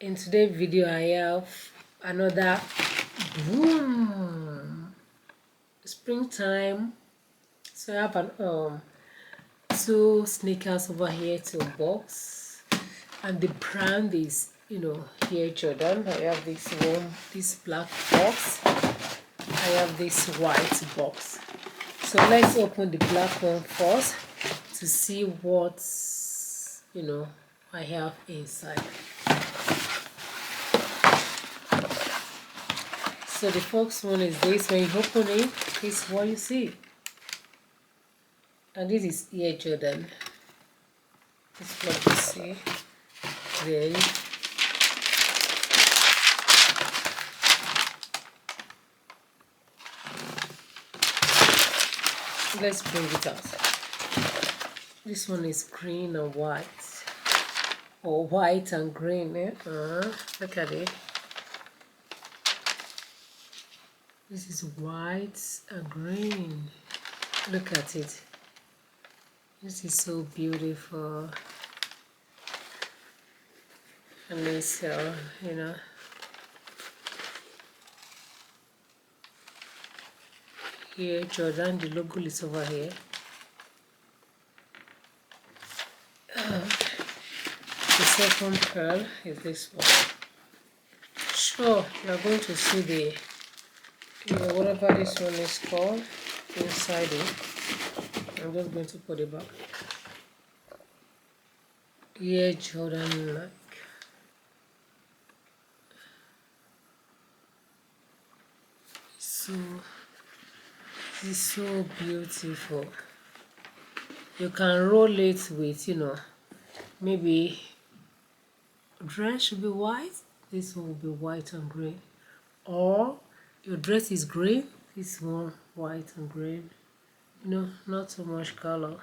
In today's video I have another boom springtime. So I have two sneakers over here to box, and the brand is here Jordan. I have this black box, I have this white box. So let's open the black one first to see what I have inside. So the first one is this. When you open it, this is what you see. And this is Air Jordan. This is what you see. Then let's bring it out. This one is green and white. Or white and green. Look at it. This is white and green. Look at it. This is so beautiful. And it's, here Jordan, the logo is over here. The second pearl is this one. Sure, you are going to see the whatever this one is called inside it. I'm just going to put it back. Yeah, Jordan like. So it's so beautiful. You can roll it with maybe dress should be white, this one will be white and green, or your dress is green, this one white and green, not so much color.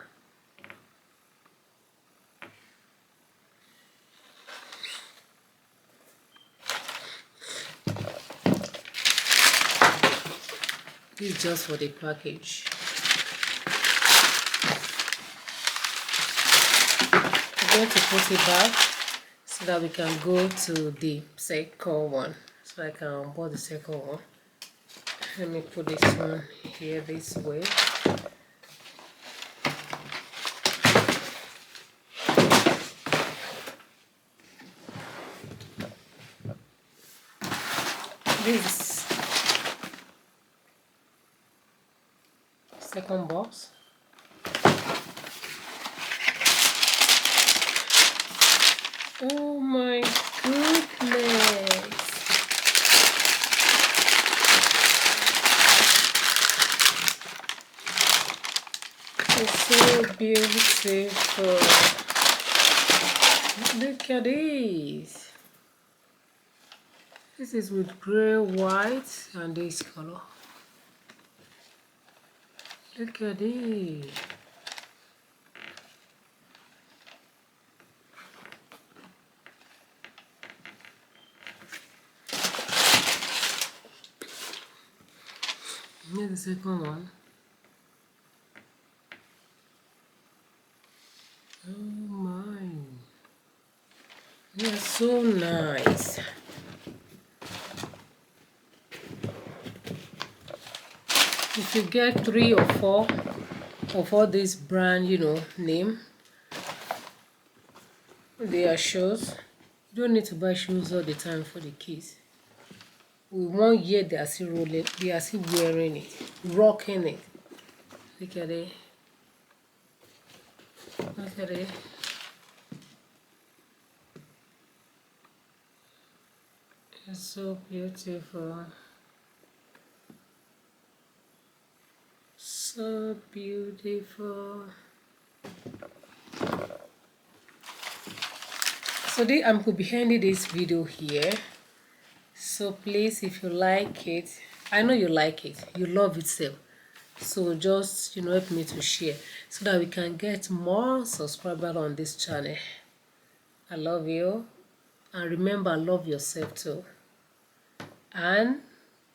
This is just for the package. I'm going to put it back so that we can go to the second one. So I can unbox the second one. Let me put this one here this way. This second box. Oh my goodness! It's so beautiful. Look at this. This is with gray, white, and this color. Look at it. Here's the second one. Oh my. They are so nice. If you get 3 or 4 of all this brand, name, they are shoes. You don't need to buy shoes all the time for the kids. With 1 year, they are still rolling, they are still wearing it, rocking it. Look at it. Look at it. It's so beautiful. So beautiful. So I'm going to be ending this video here. So please, if you like it, I know you like it, you love it still. So just help me to share so that we can get more subscribers on this channel. I love you, and remember, love yourself too. And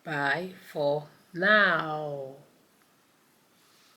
bye for now.